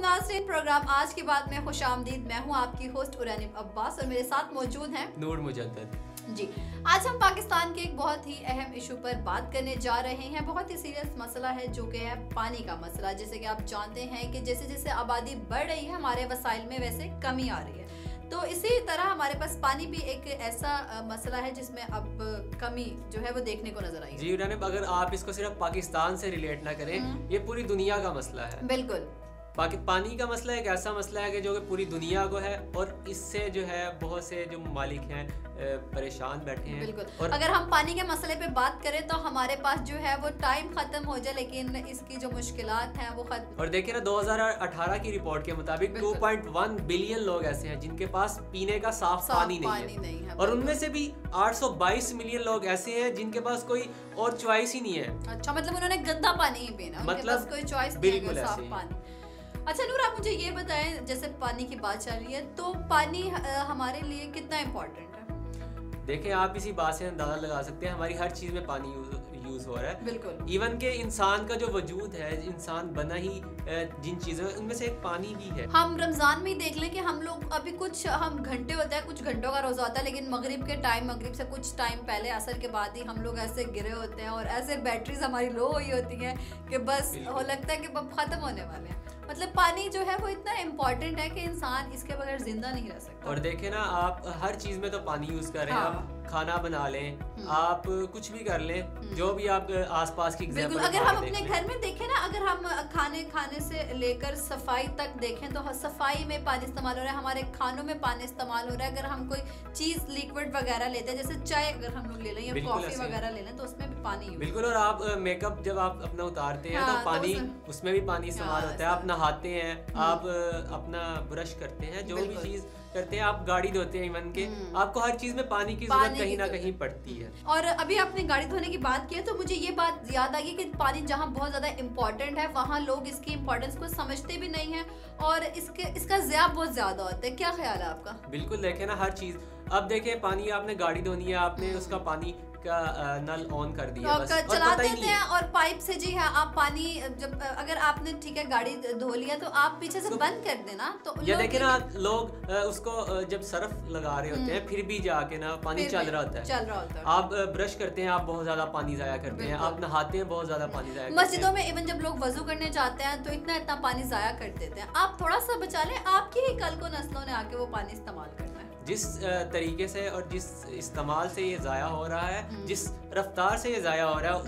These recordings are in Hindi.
नाज़रीन, प्रोग्राम आज की बात में खुश आमदीद। मैं हूँ आपकी होस्ट उरैनी अब्बास और मेरे साथ मौजूद हैं नूर मुजद्दद जी। आज हम पाकिस्तान के एक बहुत ही अहम इशू पर बात करने जा रहे हैं। बहुत ही सीरियस मसला है जो कि है पानी का मसला। जैसे कि आप जानते हैं कि जैसे जैसे आबादी बढ़ रही है हमारे वसाइल में वैसे कमी आ रही है, तो इसी तरह हमारे पास पानी भी एक ऐसा मसला है जिसमें अब कमी जो है वो देखने को नजर आई जी। अगर आप इसको सिर्फ पाकिस्तान से रिलेट ना करें, ये पूरी दुनिया का मसला है। बिल्कुल, पानी का मसला एक ऐसा मसला है कि जो कि पूरी दुनिया को है और इससे जो है बहुत से जो ममालिक हैं परेशान बैठे हैं। बिल्कुल। और अगर हम पानी के मसले पे बात करें तो हमारे पास जो है वो टाइम खत्म हो जाए, लेकिन इसकी जो मुश्किलात हैं वो खत्म। और देखिए ना, 2018 की रिपोर्ट के मुताबिक 2.1 बिलियन लोग ऐसे हैं जिनके पास पीने का साफ पानी नहीं है। और उनमें से भी 822 मिलियन लोग ऐसे हैं जिनके पास कोई और चॉइस ही नहीं है। अच्छा, मतलब उन्होंने गंदा पानी ही पीना, उनके पास कोई चॉइस नहीं है साफ पानी। अच्छा नूर, आप मुझे ये बताएं, जैसे पानी की बात चल रही है तो पानी हमारे लिए कितना इम्पोर्टेंट है? देखिए, आप इसी बात से अंदाजा लगा सकते हैं हमारी हर चीज में पानी यूज हो रहा है। बिल्कुल। इवन के इंसान का जो वजूद है, इंसान बना ही जिन चीजों उनमें से एक पानी भी है। हम रमजान में ही देख लें कि हम लोग अभी कुछ हम घंटे होता है, कुछ घंटों का रोजा होता है, लेकिन मगरिब के टाइम, मगरिब से कुछ टाइम पहले असर के बाद ही हम लोग ऐसे गिरे होते हैं और ऐसे बैटरीज हमारी लो हुई होती हैं कि बस हो लगता है कि अब खत्म होने वाले हैं। मतलब पानी जो है वो इतना इम्पोर्टेंट है कि इंसान इसके बगैर जिंदा नहीं रह सकता। और देखे ना, आप हर चीज में तो पानी यूज कर रहे हैं। आप खाना बना लें, आप कुछ भी कर लें, जो भी आप आसपास की बिल्कुल। अगर हम अपने घर में देखें ना, अगर हम खाने से लेकर सफाई तक देखें तो सफाई में पानी इस्तेमाल हो रहा है, हमारे खानों में पानी इस्तेमाल हो रहा है। अगर हम कोई चीज लिक्विड वगैरह लेते हैं, जैसे चाय अगर हम लोग ले लें या कॉफी वगैरह ले लें, तो उसमें भी पानी बिल्कुल। और आप मेकअप जब आप अपना उतारते हैं तो पानी उसमें भी पानी इस्तेमाल होता है। आप नहाते हैं, आप अपना ब्रश करते हैं, जो भी चीज करते हैं, आप गाड़ी धोते हैं, इवन के आपको हर चीज में पानी की जरूरत कहीं ना कहीं पड़ती है। और अभी आपने गाड़ी धोने की बात की है तो मुझे ये बात याद आ गई कि पानी जहाँ बहुत ज्यादा इम्पोर्टेंट है वहाँ लोग इसकी इम्पोर्टेंस को समझते भी नहीं है और इसका ज़िया बहुत ज्यादा होता है। क्या ख्याल है आपका? बिल्कुल। देखे ना, हर चीज, अब देखे पानी आपने गाड़ी धोनी है, आपने उसका पानी का नल ऑन कर दिया, बस चला देते हैं और पाइप से जी है आप पानी, जब अगर आपने ठीक है गाड़ी धो लिया तो आप पीछे से बंद कर देना। तो ये देखे ना, लोग उसको जब सर्फ लगा रहे होते हैं फिर भी जाके ना पानी चल रहा होता है। आप ब्रश करते हैं, आप बहुत ज्यादा पानी जाया करते हैं। आप नहाते हैं, बहुत ज्यादा पानी जाया करते हैं। मस्जिदों में इवन जब लोग वजू करने जाते हैं तो इतना पानी जाया कर देते हैं। आप थोड़ा सा बचा लें, आपकी ही कल को नस्लों ने आके वो पानी इस्तेमाल करना है। जिस तरीके से और जिस इस्तेमाल से ये ज़ाया हो रहा है, जिस रफ्तार से ये ज़ाया हो रहा है,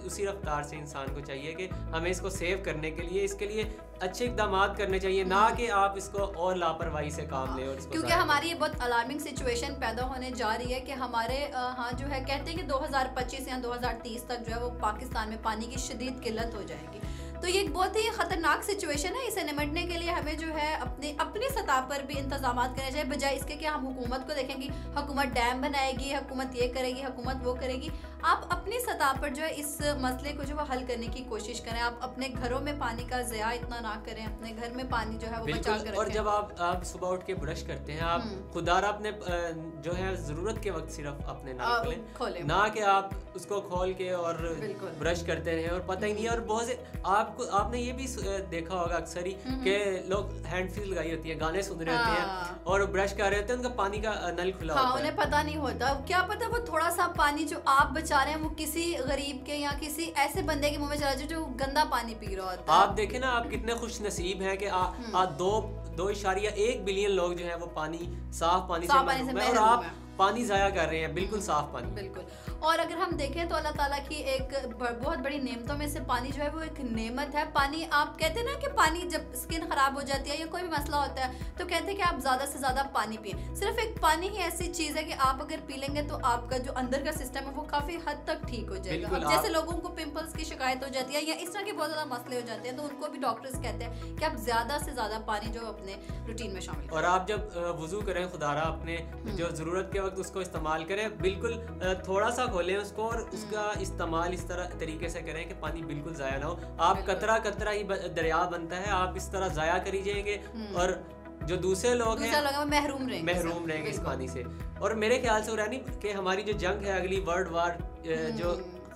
उसी रफ्तार से इंसान को चाहिए कि हमें इसको सेव करने के लिए, इसके लिए अच्छे इकदाम करने चाहिए, ना कि आप इसको और लापरवाही से काम लें। और इसको क्योंकि हमारी ये बहुत अलार्मिंग सिचुएशन पैदा होने जा रही है कि हमारे हाँ जो है कहते हैं कि 2025 या 2030 तक जो है वो पाकिस्तान में पानी की शदीद किल्लत हो जाएगी। तो ये एक बहुत ही खतरनाक सिचुएशन है। इसे निपटने के लिए हमें जो है अपनी सतह पर भी इंतजाम करने चाहिए, बजाय इसके कि हम हुकूमत को देखेंगे, हुकूमत डैम बनाएगी, हुकूमत ये करेगी, हुकूमत वो करेगी। आप अपनी सतह पर जो है इस मसले को जो है हल करने की कोशिश करें। आप अपने घरों में पानी का ज़िया इतना ना करें, अपने घर में पानी जो है वो बचा कर रखें। और जब आप सुबह उठ के ब्रश करते हैं, आप खुदारा अपने जो है ज़रूरत के वक्त सिर्फ अपने नल खोलें, ना कि आप उसको खोल के और ब्रश करते रहें और पता ही नहीं है। और बहुत से आपने ये भी देखा होगा अक्सर ही कि लोग हैंड फ्री लगाई होती है, गाने सुन रहे होते हैं और ब्रश कर रहे होते हैं, उनका पानी का नल खुला होता है, उन्हें पता नहीं होता। क्या पता वो थोड़ा सा पानी जो आप बचा रहे हैं वो किसी गरीब के या किसी ऐसे बंदे के मुंह में चला जाए जो गंदा पानी पी रहा होता है। आप देखें ना, आप कितने खुश नसीब हैं कि 2.1 बिलियन लोग जो है वो पानी, साफ पानी से महरूम हैं और आप पानी ज़ाया कर रहे हैं, बिल्कुल साफ पानी। बिल्कुल। और अगर हम देखें तो अल्लाह ताला की एक बहुत बड़ी नेमतों में से पानी जो है वो एक नेमत है। पानी, आप कहते हैं ना कि पानी जब स्किन खराब हो जाती है या कोई भी मसला होता है तो कहते हैं कि आप ज़्यादा से ज़्यादा पानी पिए। सिर्फ एक पानी ही ऐसी चीज़ है कि आप अगर पी लेंगे तो आपका जो अंदर का सिस्टम है वो काफ़ी हद तक ठीक हो जाएगा। अब जैसे लोगों को पिंपल्स की शिकायत हो जाती है या इस तरह के बहुत ज़्यादा मसले हो जाते हैं तो उनको भी डॉक्टर्स कहते हैं कि आप ज़्यादा से ज़्यादा पानी जो अपने रूटीन में शामिल करें। और आप जब वुज़ू करें, खुदारा अपने जो ज़रूरत के वक्त उसको इस्तेमाल करें, बिल्कुल थोड़ा सा खोलें उसको और उसका इस्तेमाल इस तरह तरीके से करें कि पानी बिल्कुल ज़ाया ना हो। आप कतरा कतरा ही दरिया बनता है, आप इस तरह ज़ाया करी जाएंगे और जो दूसरे लोग हैं महरूम रहेंगे इस पानी से। और मेरे ख्याल से उरानी कि हमारी जो जंग है अगली वर्ल्ड वार जो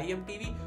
IM TV